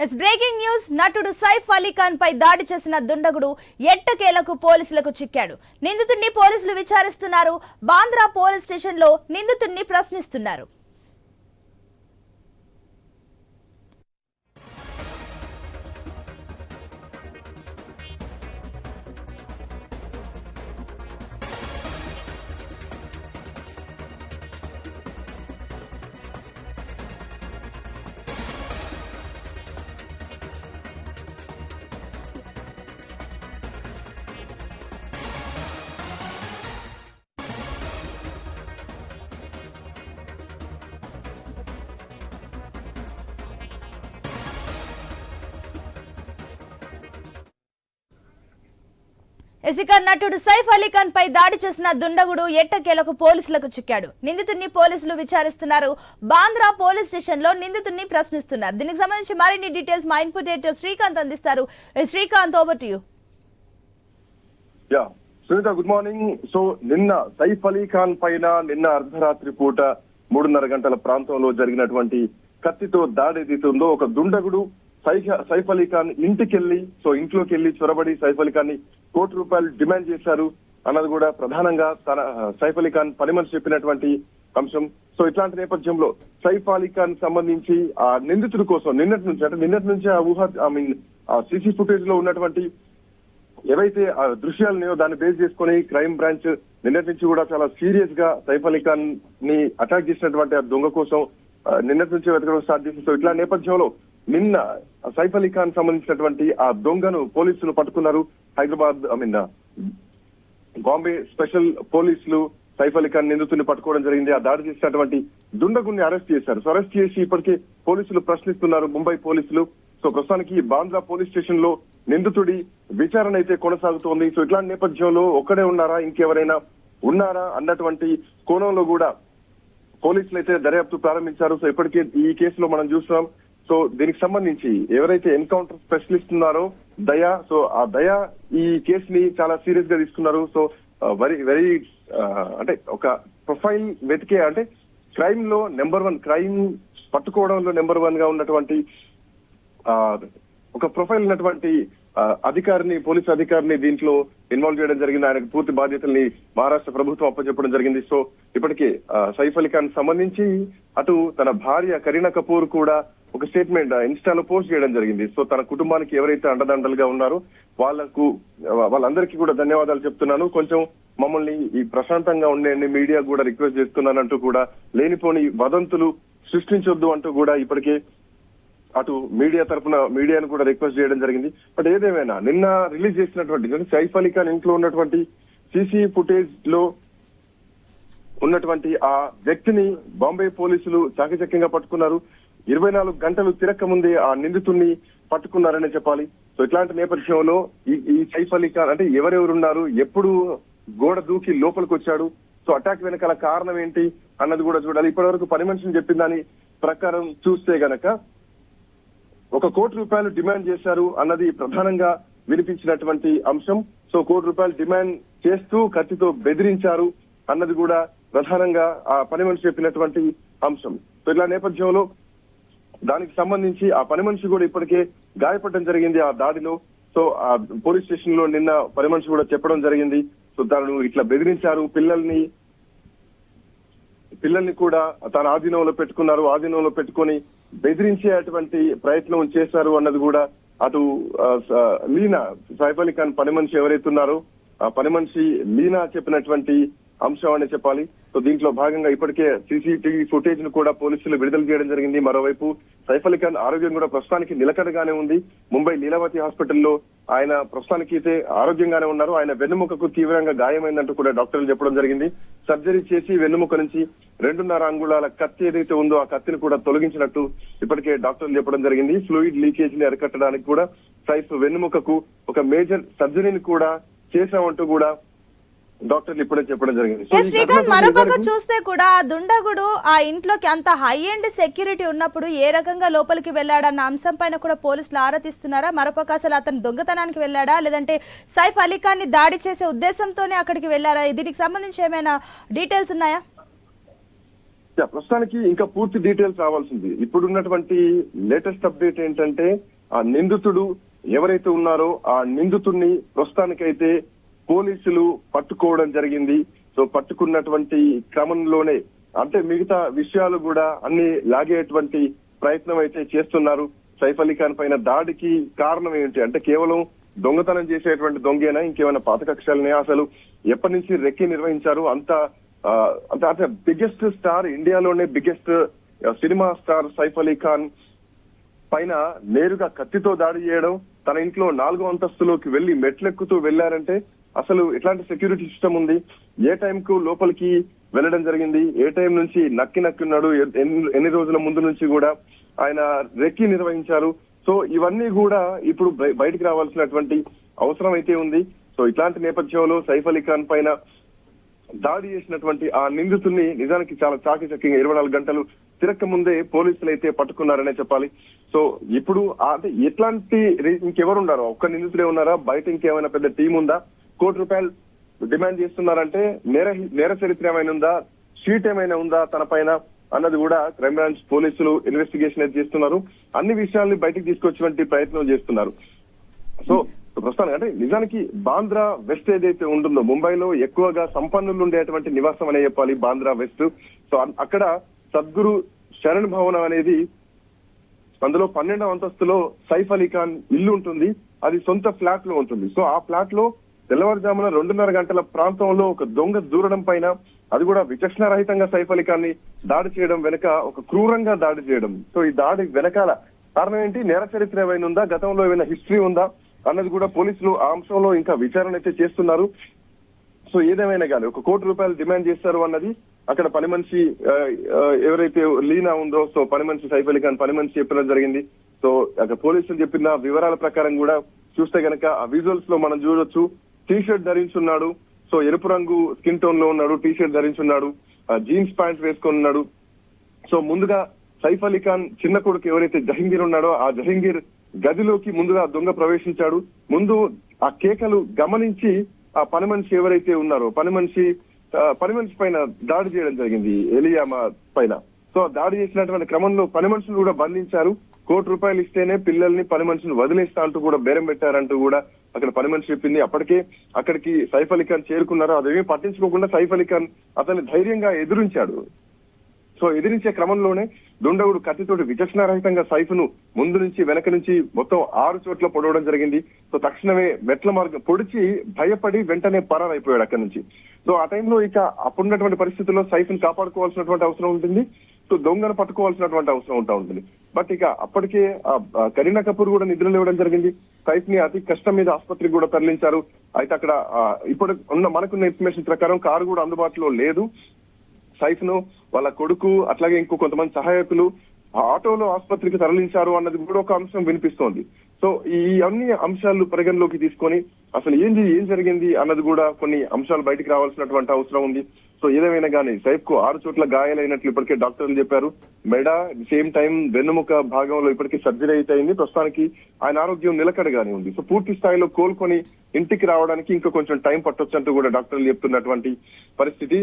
It's breaking news. నటుడు సైఫ్ అలీ ఖాన్ పై దాడి చేసిన దుండగుడు ఎట్టకేలకు పోలీసులకు చిక్కాడు. నిందితుడిని పోలీసులు విచారిస్తున్నారు. బాంద్రా పోలీస్ స్టేషన్ లో నిందితుడిని ప్రశ్నిస్తున్నారు. ఇక నటుడు సైఫ్ అలీ ఖాన్ పై దాడి చేసిన దుండగుడు ఎట్టకేలకు పోలీసులకు చిక్కాడు. నిందితుడిని పోలీసులు విచారిస్తున్నారు. బాంద్రా పోలీస్ స్టేషన్ లో నిందితుడిని ప్రశ్నిస్తున్నారు. దీనికి సంబంధించి మరిన్ని డీటెయిల్స్ మా ఇన్పుట్ ఎడిటర్ శ్రీకాంత్ అందిస్తారు. Srikanth, over to you. Sunitha, good morning. So నిన్న సైఫ్ అలీ ఖాన్ పైన నిన్న అర్ధరాత్రి పూట 3:30 గంటల ప్రాంతంలో జరిగినటువంటి కత్తితో దాడి ఏదైతే ఉందో, ఒక దుండగుడు సైఫ్ అలీ ఖాన్ ఇంట్లోకి వెళ్లి చొరబడి సైఫ్ అలీ ఖాన్ ని ₹1,00,00,000 డిమాండ్ చేశారు అన్నది కూడా ప్రధానంగా సైఫ్ అలీ ఖాన్ పని మనిషి చెప్పినటువంటి అంశం. సో ఇట్లాంటి నేపథ్యంలో సైఫ్ అలీ ఖాన్ సంబంధించి ఆ నిందితుడి కోసం నిన్నటి నుంచి ఆ సీసీ ఫుటేజ్ లో ఉన్నటువంటి ఏవైతే ఆ దృశ్యాలున్నాయో దాన్ని బేస్ చేసుకుని క్రైమ్ బ్రాంచ్ నిన్నటి నుంచి కూడా చాలా సీరియస్ గా సైఫ్ అలీ ఖాన్ ని అటాక్ చేసినటువంటి ఆ దొంగ కోసం నిన్నటి నుంచి వెతకడం స్టార్ట్ చేసింది. సో ఇట్లా నేపథ్యంలో నిన్న సైఫ్ అలీ ఖాన్ సంబంధించినటువంటి ఆ దొంగను పోలీసులు పట్టుకున్నారు. బాంబే స్పెషల్ పోలీసులు సైఫ్ అలీ ఖాన్ నిందితుడిని పట్టుకోవడం జరిగింది. ఆ దాడి చేసినటువంటి దుండగుడిని అరెస్ట్ చేశారు. సో అరెస్ట్ చేసి ఇప్పటికే పోలీసులు ప్రశ్నిస్తున్నారు, ముంబై పోలీసులు. సో ప్రస్తుతానికి బాంద్రా పోలీస్ స్టేషన్ లో నిందితుడి విచారణ అయితే కొనసాగుతోంది. సో ఇట్లాంటి నేపథ్యంలో ఒక్కడే ఉన్నారా, ఇంకెవరైనా ఉన్నారా అన్నటువంటి కోణంలో కూడా పోలీసులు అయితే దర్యాప్తు ప్రారంభించారు. సో ఇప్పటికే ఈ కేసులో మనం చూస్తున్నాం. సో దీనికి సంబంధించి ఎవరైతే ఎన్కౌంటర్ స్పెషలిస్ట్ ఉన్నారో దయా, సో ఆ దయా ఈ కేసుని చాలా సీరియస్ గా తీసుకున్నారు. సో వెరీ అంటే ఒక ప్రొఫైల్ వెతికే, అంటే క్రైమ్ లో నెంబర్ 1, క్రైమ్ పట్టుకోవడంలో నెంబర్ 1 గా ఉన్నటువంటి ఒక ప్రొఫైల్ ఉన్నటువంటి పోలీస్ అధికారిని దీంట్లో ఇన్వాల్వ్ చేయడం జరిగింది. ఆయనకు పూర్తి బాధ్యతల్ని మహారాష్ట్ర ప్రభుత్వం అప్పచెప్పడం జరిగింది. సో ఇప్పటికే సైఫ్ అలీ ఖాన్ సంబంధించి అటు తన భార్య కరీనా కపూర్ కూడా ఒక స్టేట్మెంట్ ఇన్స్టాలో పోస్ట్ చేయడం జరిగింది. సో తన కుటుంబానికి ఎవరైతే అండదండలుగా ఉన్నారో వాళ్ళందరికీ కూడా ధన్యవాదాలు చెప్తున్నాను. కొంచెం మమ్మల్ని ఈ ప్రశాంతంగా ఉండండి, మీడియా కూడా రిక్వెస్ట్ చేస్తున్నానంటూ కూడా లేనిపోని వదంతులు సృష్టించొద్దు అంటూ కూడా ఇప్పటికే అటు మీడియా తరఫున మీడియాను కూడా రిక్వెస్ట్ చేయడం జరిగింది. బట్ ఏదేమైనా నిన్న రిలీజ్ చేసినటువంటి సైఫ్ అలీ ఖాన్ ఇంట్లో ఉన్నటువంటి సీసీ ఫుటేజ్ లో ఉన్నటువంటి ఆ వ్యక్తిని బాంబే పోలీసులు చాకచక్యంగా పట్టుకున్నారు. 24 గంటలు తిరక్క ముందే ఆ నిందితుడిని పట్టుకున్నారనే చెప్పాలి. సో ఇట్లాంటి నేపథ్యంలో ఈ సైఫ్ అలీ ఖాన్ అంటే ఎవరెవరున్నారు, ఎప్పుడు గోడ దూకి లోపలికి వచ్చాడు, సో అటాక్ వెనకాల కారణం ఏంటి అన్నది కూడా చూడాలి. ఇప్పటి వరకు పని మనిషిని చెప్పిన దాని ప్రకారం చూస్తే గనక ₹1,00,00,000 డిమాండ్ చేశారు అన్నది ప్రధానంగా వినిపించినటువంటి అంశం. సో ₹1,00,00,000 డిమాండ్ చేస్తూ కత్తితో బెదిరించారు అన్నది కూడా ప్రధానంగా ఆ పని మనిషి చెప్పినటువంటి అంశం. సో ఇలా నేపథ్యంలో దానికి సంబంధించి ఆ పని మనిషి కూడా ఇప్పటికే గాయపడడం జరిగింది ఆ దాడిలో. సో ఆ పోలీస్ స్టేషన్ లో నిన్న పని మనిషి కూడా చెప్పడం జరిగింది. సో తనను ఇట్లా బెదిరించారు, పిల్లల్ని కూడా తన ఆధీనంలో పెట్టుకొని బెదిరించేటువంటి ప్రయత్నం చేశారు అన్నది కూడా అటు లీనా సైఫ్ అలీ ఖాన్ పని మనిషి ఎవరైతే ఉన్నారో ఆ పని మనిషి లీనా చెప్పినటువంటి అంశం అని చెప్పాలి. సో దీంట్లో భాగంగా ఇప్పటికే సీసీటీవీ ఫుటేజ్ ను కూడా పోలీసులు విడుదల చేయడం జరిగింది. మరోవైపు సైఫ్ అలీ ఖాన్ ఆరోగ్యం కూడా ప్రస్తుతానికి నిలకడగానే ఉంది. ముంబై లీలావతి హాస్పిటల్లో ఆయన ప్రస్తుతానికి అయితే ఆరోగ్యంగానే ఉన్నారు. ఆయన వెన్నుముకకు తీవ్రంగా గాయమైందంటూ కూడా డాక్టర్లు చెప్పడం జరిగింది. సర్జరీ చేసి వెన్నుముక నుంచి 2.5 అంగుళాల కత్తి ఏదైతే ఉందో ఆ కత్తిని కూడా తొలగించినట్టు ఇప్పటికే డాక్టర్లు చెప్పడం జరిగింది. ఫ్లూయిడ్ లీకేజ్ ని అరికట్టడానికి కూడా సైఫ్ వెన్నుముకకు ఒక మేజర్ సర్జరీని కూడా చేశామంటూ కూడా డాక్టర్లు ఇప్పుడే చెప్పడం జరిగింది. శ్రీకాంత్, మరోపక్క చూస్తే కూడా ఆ దుండగుడు ఆ ఇంట్లోకి అంత హై ఎండ్ సెక్యూరిటీ ఉన్నప్పుడు ఏ రకంగా లోపలికి వెళ్ళాడన్న అంశం పైన కూడా పోలీసులు ఆరా తీస్తున్నారా? మరోపక్క అసలు అతను దొంగతనానికి వెళ్ళాడా, లేదంటే సైఫ్ అలీ ఖాన్ ని దాడి చేసే ఉద్దేశంతోనే అక్కడికి వెళ్ళారా? దీనికి సంబంధించి ఏమైనా డీటెయిల్స్ ఉన్నాయా? ప్రస్తుతానికి ఇంకా పూర్తి డీటెయిల్స్ రావాల్సింది. ఇప్పుడున్నటువంటి లేటెస్ట్ అప్డేట్ ఏంటంటే ఆ నిందితుడు ఎవరైతే ఉన్నారో ఆ నిందితుడిని ప్రస్తుతానికైతే పోలీసులు పట్టుకోవడం జరిగింది. సో పట్టుకున్నటువంటి క్రమంలోనే అంటే మిగతా విషయాలు కూడా అన్ని లాగేటువంటి ప్రయత్నం అయితే చేస్తున్నారు. సైఫ్ అలీ ఖాన్ పైన దాడికి కారణం ఏంటి అంటే కేవలం దొంగతనం చేసేటువంటి దొంగేనా, ఇంకేమైనా పాత కక్షలనే, అసలు ఎప్పటి నుంచి రెక్కి నిర్వహించారు, అంటే బిగ్గెస్ట్ స్టార్, ఇండియాలోనే biggest cinema star Saif Ali Khan పైన నేరుగా కత్తితో దాడి చేయడం, తన ఇంట్లో 4వ అంతస్తులోకి వెళ్లి మెట్లెక్కుతూ వెళ్లారంటే అసలు ఎట్లాంటి సెక్యూరిటీ సిస్టమ్ ఉంది, ఏ టైం కు లోపలికి వెళ్ళడం జరిగింది, ఏ టైం నుంచి నక్కున్నాడు, ఎన్ని రోజుల ముందు నుంచి కూడా ఆయన రెక్కి నిర్వహించారు. సో ఇవన్నీ కూడా ఇప్పుడు బయటికి రావాల్సినటువంటి అవసరం అయితే ఉంది. సో ఇట్లాంటి నేపథ్యంలో సైఫ్ అలీ ఖాన్ పైన దాడి చేసినటువంటి ఆ నిందితుల్ని నిజానికి చాలా చాకచక్యంగా 24 గంటలు తిరక్క ముందే పోలీసులు అయితే పట్టుకున్నారనే చెప్పాలి. సో ఇప్పుడు అంటే ఎట్లాంటి ఇంకెవరు ఉన్నారో, ఒక్క నిందితుడే ఉన్నారా, బయట ఇంకేమైనా పెద్ద టీం ఉందా, ₹1 డిమాండ్ చేస్తున్నారంటే నేర చరిత్ర ఏమైనా ఉందా, షీట్ ఏమైనా ఉందా తన పైన అన్నది కూడా క్రైమ్ బ్రాంచ్ పోలీసులు ఇన్వెస్టిగేషన్ అయితే చేస్తున్నారు. అన్ని విషయాల్ని బయటకు తీసుకొచ్చేటువంటి ప్రయత్నం చేస్తున్నారు. సో ప్రస్తుతానికి అంటే నిజానికి బాంద్రా వెస్ట్ ఏదైతే ఉంటుందో, ముంబైలో ఎక్కువగా సంపన్నులు ఉండేటువంటి నివాసం అనే చెప్పాలి బాంద్రా వెస్ట్. సో అక్కడ సద్గురు శరణ్ భవనం అనేది, అందులో 12వ అంతస్తులో సైఫ్ అలీ ఖాన్ ఇల్లు ఉంటుంది. అది సొంత ఫ్లాట్ లో ఉంటుంది. సో ఆ ఫ్లాట్ లో తెల్లవారుజామున 2:30 గంటల ప్రాంతంలో ఒక దొంగ దూరడం పైన, అది కూడా విచక్షణ రహితంగా సైఫ్ అలీ ఖాన్ ని దాడి చేయడం వెనక ఒక క్రూరంగా దాడి చేయడం. సో ఈ దాడి వెనకాల కారణం ఏంటి, నేర చరిత్ర ఏమైనా ఉందా, గతంలో ఏమైనా హిస్టరీ ఉందా అన్నది కూడా పోలీసులు ఆ అంశంలో ఇంకా విచారణ అయితే చేస్తున్నారు. సో ఏదేమైనా కానీ ₹1 డిమాండ్ చేస్తారు అన్నది అక్కడ పని మనిషి ఎవరైతే లీనా ఉందో, సో పని మనిషి సైఫ్ అలీ ఖాన్ పని మనిషి చెప్పడం జరిగింది. సో అక్కడ పోలీసులు చెప్పిన వివరాల ప్రకారం కూడా చూస్తే గనక ఆ విజువల్స్ లో మనం చూడొచ్చు, టీ షర్ట్ ధరించున్నాడు. సో ఎరుపు రంగు స్కిన్ టోన్ లో ఉన్నాడు, టీ షర్ట్ ధరించున్నాడు, జీన్స్ ప్యాంట్ వేసుకొని ఉన్నాడు. సో ముందుగా సైఫ్ అలీ ఖాన్ చిన్న కొడుకు ఎవరైతే జహంగీర్ ఉన్నాడో ఆ జహంగీర్ గదిలోకి ముందుగా దొంగ ప్రవేశించాడు. ముందు ఆ కేకలు గమనించి ఆ పని మనిషి ఎవరైతే ఉన్నారో పని మనిషి పైన దాడి చేయడం జరిగింది, ఎలియామా పైన. సో దాడి చేసినటువంటి క్రమంలో పని మనుషులు కూడా బంధించారు. ₹1 ఇస్తేనే పిల్లల్ని పని మనుషులు వదిలేస్తా అంటూ కూడా బేరం పెట్టారంటూ కూడా అక్కడ పని మనిషి చెప్పింది. అప్పటికే అక్కడికి సైఫ్ అలీ ఖాన్ చేరుకున్నారు. అదేమీ పట్టించుకోకుండా సైఫ్ అలీ ఖాన్ అతన్ని ధైర్యంగా ఎదిరించాడు. సో ఎదిరించే క్రమంలోనే దుండగుడు కత్తితోటి విచక్షణ రహితంగా సైఫ్ ను ముందు నుంచి వెనక నుంచి మొత్తం 6 చోట్ల పొడవడం జరిగింది. సో తక్షణమే మెట్ల మార్గం పొడిచి భయపడి వెంటనే పరారైపోయాడు అక్కడి నుంచి. సో ఆ టైంలో ఇక అప్పుడున్నటువంటి పరిస్థితుల్లో సైఫ్ ను కాపాడుకోవాల్సినటువంటి అవసరం ఉంటుంది. సో దొంగను పట్టుకోవాల్సినటువంటి అవసరం ఉంటుంది. బట్ ఇక అప్పటికే కరీనా కపూర్ కూడా నిద్రలు ఇవ్వడం జరిగింది. సైఫ్ ని అతి కష్టం మీద ఆసుపత్రికి కూడా తరలించారు. అయితే అక్కడ ఇప్పుడు మనకున్న ఇన్ఫర్మేషన్ ప్రకారం కారు కూడా అందుబాటులో లేదు. సైఫ్ ను వాళ్ళ కొడుకు అట్లాగే ఇంకో కొంతమంది సహాయకులు ఆటోలో ఆసుపత్రికి తరలించారు అన్నది కూడా ఒక అంశం వినిపిస్తోంది. సో ఈ అన్ని అంశాలు పరిగణలోకి తీసుకొని అసలు ఏం జరిగింది అన్నది కూడా కొన్ని అంశాలు బయటికి రావాల్సినటువంటి అవసరం ఉంది. సో ఏదేమైనా కానీ సైఫ్ కు 6 చోట్ల గాయాలైనట్లు ఇప్పటికే డాక్టర్లు చెప్పారు. మెడ సేమ్ టైం వెన్నుముక భాగంలో ఇప్పటికే సర్జరీ అయితే అయింది. ప్రస్తుతానికి ఆయన ఆరోగ్యం నిలకడగానే ఉంది. సో పూర్తి స్థాయిలో కోలుకొని ఇంటికి రావడానికి ఇంకా కొంచెం టైం పట్టొచ్చు అంటూ కూడా డాక్టర్లు చెప్తున్నటువంటి పరిస్థితి.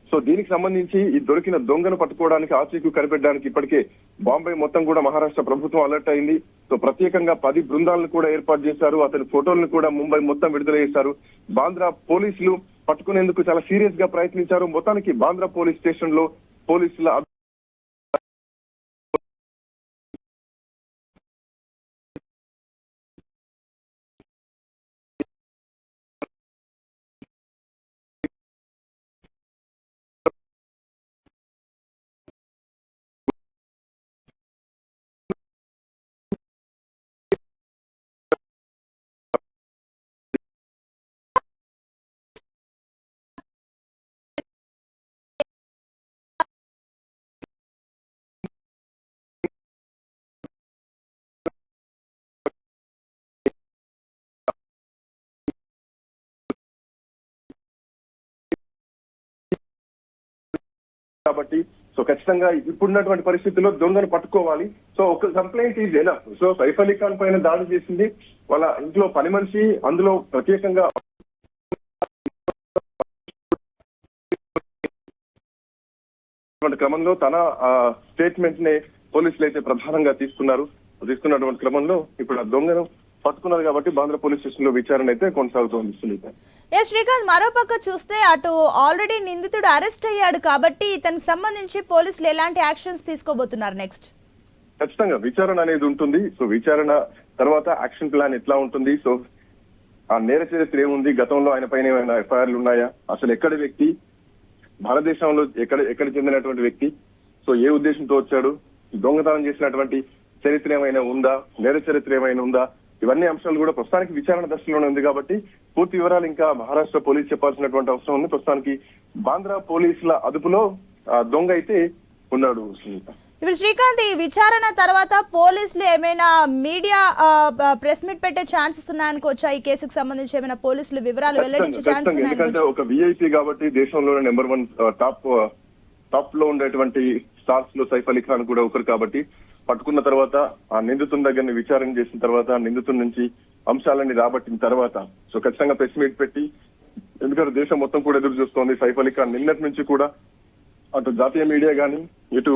సో దీనికి సంబంధించి ఈ దొరికిన దొంగను పట్టుకోవడానికి ఆచూకీ కనిపెట్టడానికి ఇప్పటికే బాంబే మొత్తం కూడా మహారాష్ట్ర ప్రభుత్వం అలర్ట్ అయింది. సో ప్రత్యేకంగా 10 బృందాలను కూడా ఏర్పాటు చేశారు. అతని ఫోటోలను కూడా ముంబై మొత్తం విడుదల చేశారు. బాంద్రా పోలీసులు పట్టుకునేందుకు చాలా సీరియస్ గా ప్రయత్నించారు. మొత్తానికి బాంద్రా పోలీస్ స్టేషన్ లో పోలీసుల కాబట్టి సో ఖచ్చితంగా ఇప్పుడున్నటువంటి పరిస్థితుల్లో దొంగను పట్టుకోవాలి. సో ఒక complaint is enough. So Saif Ali Khan పైన దాడి చేసింది వాళ్ళ ఇంట్లో పని మనిషి, అందులో ప్రత్యేకంగా అటువంటి క్రమంలో తన స్టేట్మెంట్ నే పోలీసులు అయితే ప్రధానంగా తీసుకున్నటువంటి క్రమంలో ఇప్పుడు ఆ దొంగను పట్టుకున్నారు కాబట్టి బాంద్రా పోలీస్ స్టేషన్ లో విచారణ అయితే కొనసాగుతోంది సునీత. శ్రీకాంత్, మరోపక్క చూస్తే అటు ఆల్రెడీ నిందితుడు అరెస్ట్ అయ్యాడు కాబట్టి ఇతనికి సంబంధించి పోలీసులు ఎలాంటి యాక్షన్స్ తీసుకోబోతున్నారు నెక్స్ట్? ఖచ్చితంగా విచారణ అనేది ఉంటుంది. సో విచారణ తర్వాత యాక్షన్ ప్లాన్ ఎట్లా ఉంటుంది, సో ఆ నేర చరిత్ర ఏముంది, గతంలో ఆయన పైన ఏమైనా ఎఫ్ఐఆర్లు ఉన్నాయా, అసలు ఎక్కడి వ్యక్తి, భారతదేశంలో ఎక్కడ చెందినటువంటి వ్యక్తి, సో ఏ ఉద్దేశంతో వచ్చాడు, దొంగతనం చేసినటువంటి చరిత్ర ఏమైనా ఉందా, నేర చరిత్ర ఏమైనా ఉందా, ఇవన్నీ అంశాలు కూడా ప్రస్తుతానికి విచారణ దశలోనే ఉంది కాబట్టి పూర్తి వివరాలు ఇంకా మహారాష్ట్ర పోలీసు చెప్పాల్సినటువంటి అవసరం ఉంది. ప్రస్తుతానికి బాంద్రా పోలీసుల అదుపులో దొంగ అయితే ఉన్నాడు సునీత. ఇప్పుడు శ్రీకాంత్, ఈ విచారణ తర్వాత పోలీసులు ఏమైనా మీడియా ప్రెస్ మీట్ పెట్టే ఛాన్సెస్ ఉన్నాయనుకోవచ్చా? ఈ కేసుకు సంబంధించి ఏమైనా పోలీసులు వివరాలు వెల్లడించే ఛాన్సెస్ ఉన్నాయనుకోవచ్చా? ఎందుకంటే ఒక విఐపి కాబట్టి దేశంలోనే నెంబర్ 1 టాప్ లో ఉండేటువంటి స్టార్స్ లో సైఫ్ అలీ ఖాన్ కూడా ఒకరు కాబట్టి పట్టుకున్న తర్వాత ఆ నిందితుని దగ్గర విచారణ చేసిన తర్వాత నిందితుడి నుంచి అంశాలన్నీ రాబట్టిన తర్వాత సో ఖచ్చితంగా ప్రెస్ మీట్ పెట్టి, ఎందుకంటే దేశం మొత్తం కూడా ఎదురు చూస్తోంది సైఫ్ అలీ ఖాన్ నిన్నటి నుంచి కూడా అటు జాతీయ మీడియా గానీ ఇటు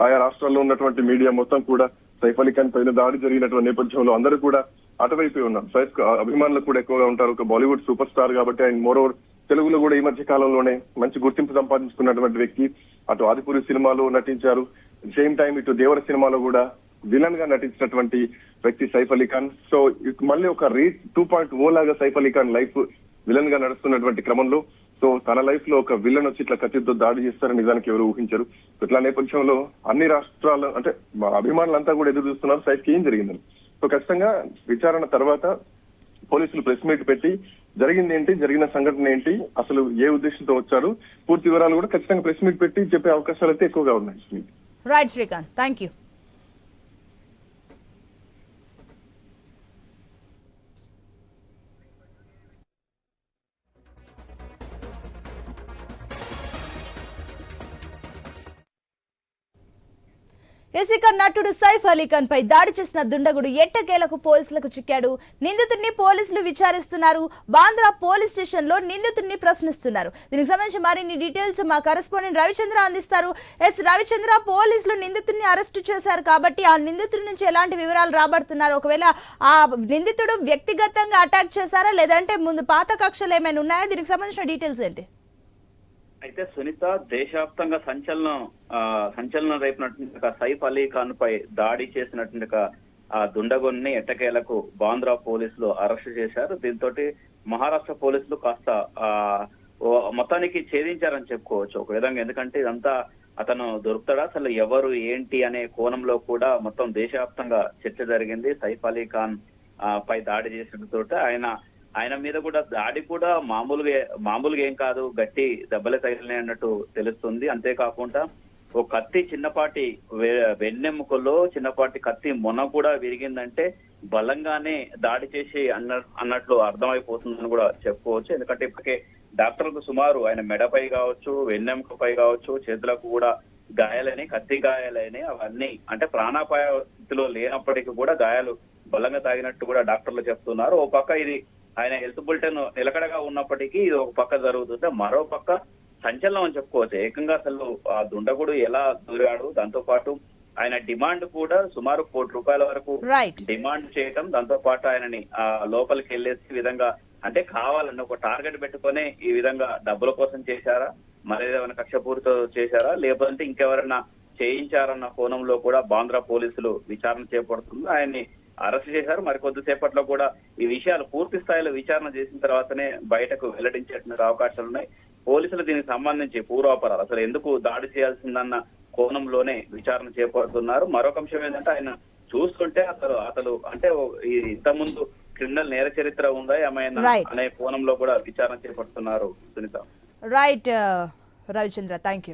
ఆయా రాష్ట్రాల్లో ఉన్నటువంటి మీడియా మొత్తం కూడా సైఫ్ అలీ ఖాన్ పైన దాడి జరిగినటువంటి నేపథ్యంలో అందరూ కూడా అటువైపే ఉన్నారు. సైఫ్ అభిమానులు కూడా ఎక్కువగా ఉంటారు. ఒక బాలీవుడ్ సూపర్ స్టార్ కాబట్టి ఆయన మోరోవర్ తెలుగులో కూడా ఈ మధ్య కాలంలోనే మంచి గుర్తింపు సంపాదించుకున్నటువంటి వ్యక్తి. అటు ఆదిపురి సినిమాలో నటించారు, సేమ్ టైం ఇటు దేవర సినిమాలో కూడా విలన్ గా నటించినటువంటి వ్యక్తి సైఫ్ అలీ ఖాన్. సో మళ్ళీ ఒక రేట్ 2.0 లాగా సైఫ్ అలీ ఖాన్ లైఫ్ విలన్ గా నడుస్తున్నటువంటి క్రమంలో సో తన లైఫ్ లో ఒక విలన్ వచ్చి ఇట్లా కత్తితో దాడి చేస్తారని నిజానికి ఎవరు ఊహించరు. ఇట్లా నేపథ్యంలో అన్ని రాష్ట్రాలు అంటే అభిమానులంతా కూడా ఎదురు చూస్తున్నారు సైఫ్ కి ఏం జరిగిందని. సో ఖచ్చితంగా విచారణ తర్వాత పోలీసులు ప్రెస్ మీట్ పెట్టి జరిగింది ఏంటి, జరిగిన సంఘటన ఏంటి, అసలు ఏ ఉద్దేశంతో వచ్చారు, పూర్తి వివరాలు కూడా ఖచ్చితంగా ప్రెస్ మీట్ పెట్టి చెప్పే అవకాశాలు అయితే ఎక్కువగా ఉన్నాయి. Right Srikanth, thank you. ఇక నటుడు సైఫ్ అలీ ఖాన్ పై దాడి చేసిన దుండగుడు ఎట్టకేలకు పోలీసులకు చిక్కాడు. నిందితుడిని పోలీసులు విచారిస్తున్నారు. బాంద్రా పోలీస్ స్టేషన్ లో నిందితుడిని ప్రశ్నిస్తున్నారు. దీనికి సంబంధించి మరిన్ని డీటెయిల్స్ మా కరెస్పాండెంట్ రవిచంద్ర అందిస్తారు. రవిచంద్ర, పోలీసులు నిందితుడిని అరెస్టు చేశారు కాబట్టి ఆ నిందితుడి నుంచి ఎలాంటి వివరాలు రాబడుతున్నారు? ఒకవేళ ఆ నిందితుడు వ్యక్తిగతంగా అటాక్ చేశారా, లేదంటే ముందు పాత కక్షలు ఏమైనా ఉన్నాయా? దీనికి సంబంధించిన డీటెయిల్స్ ఏంటి? అయితే సునీత, దేశవ్యాప్తంగా సంచలనం రేపినటువంటి సైఫ్ అలీ ఖాన్ పై దాడి చేసినటువంటి దుండగుని ఎట్టకేలకు బాంద్రా పోలీసులు అరెస్ట్ చేశారు. దీంతో మహారాష్ట్ర పోలీసులు కాస్త మొత్తానికి ఛేదించారని చెప్పుకోవచ్చు ఒక విధంగా. ఎందుకంటే ఇదంతా అతను దొరుకుతాడా, అసలు ఎవరు ఏంటి అనే కోణంలో కూడా మొత్తం దేశవ్యాప్తంగా చర్చ జరిగింది. సైఫ్ అలీ ఖాన్ పై దాడి చేసిన ఆయన మీద కూడా దాడి కూడా మామూలుగా ఏం కాదు, గట్టి దెబ్బలే తగిలినాయి అన్నట్టు తెలుస్తుంది. అంతేకాకుండా ఓ కత్తి చిన్నపాటి వెన్నెముకలో చిన్నపాటి కత్తి మొన కూడా విరిగిందంటే బలంగానే దాడి చేసి అన్నట్లు అర్థమైపోతుందని కూడా చెప్పుకోవచ్చు. ఎందుకంటే ఇప్పటికే డాక్టర్లకు సుమారు ఆయన మెడపై కావచ్చు, వెన్నెముకపై కావచ్చు, చేతులకు కూడా గాయాలని, కత్తి గాయాలని, అవన్నీ అంటే ప్రాణాపాయ స్థితిలో లేనప్పటికీ కూడా గాయాలు బలంగా తాగినట్టు కూడా డాక్టర్లు చెప్తున్నారు. ఓ పక్క ఇది ఆయన హెల్త్ బులెటిన్ నిలకడగా ఉన్నప్పటికీ ఇది ఒక పక్క జరుగుతుంటే మరో పక్క సంచలనం అని చెప్పుకోవచ్చు. ఏకంగా అసలు ఆ దుండగుడు ఎలా దూరాడు, దాంతో పాటు ఆయన డిమాండ్ కూడా సుమారు ₹1 వరకు డిమాండ్ చేయటం, దాంతో పాటు ఆయనని లోపలికి వెళ్ళేసి విధంగా అంటే కావాలని ఒక టార్గెట్ పెట్టుకొని ఈ విధంగా డబ్బుల కోసం చేశారా, మరేదేమైనా కక్షపూరితో చేశారా, లేకపోతే ఇంకెవరైనా చేయించారన్న కోణంలో కూడా బాంద్రా పోలీసులు విచారణ చేపడుతుంది. ఆయన్ని అరెస్ట్ చేశారు. మరి కొద్దిసేపట్లో కూడా ఈ విషయాలు పూర్తి స్థాయిలో విచారణ చేసిన తర్వాతనే బయటకు వెల్లడించేటువంటి అవకాశాలు ఉన్నాయి. పోలీసులు దీనికి సంబంధించి పూర్వాపరాలు అసలు ఎందుకు దాడి చేయాల్సిందన్న కోణంలోనే విచారణ చేపడుతున్నారు. మరొక అంశం ఏంటంటే ఆయన చూస్తుంటే అసలు అంటే ఇంతకుముందు క్రిమినల్ నేర చరిత్ర ఉందా ఏమైనా అనే కోణంలో కూడా విచారణ చేపడుతున్నారు Sunitha. Right Ravichandra, thank you.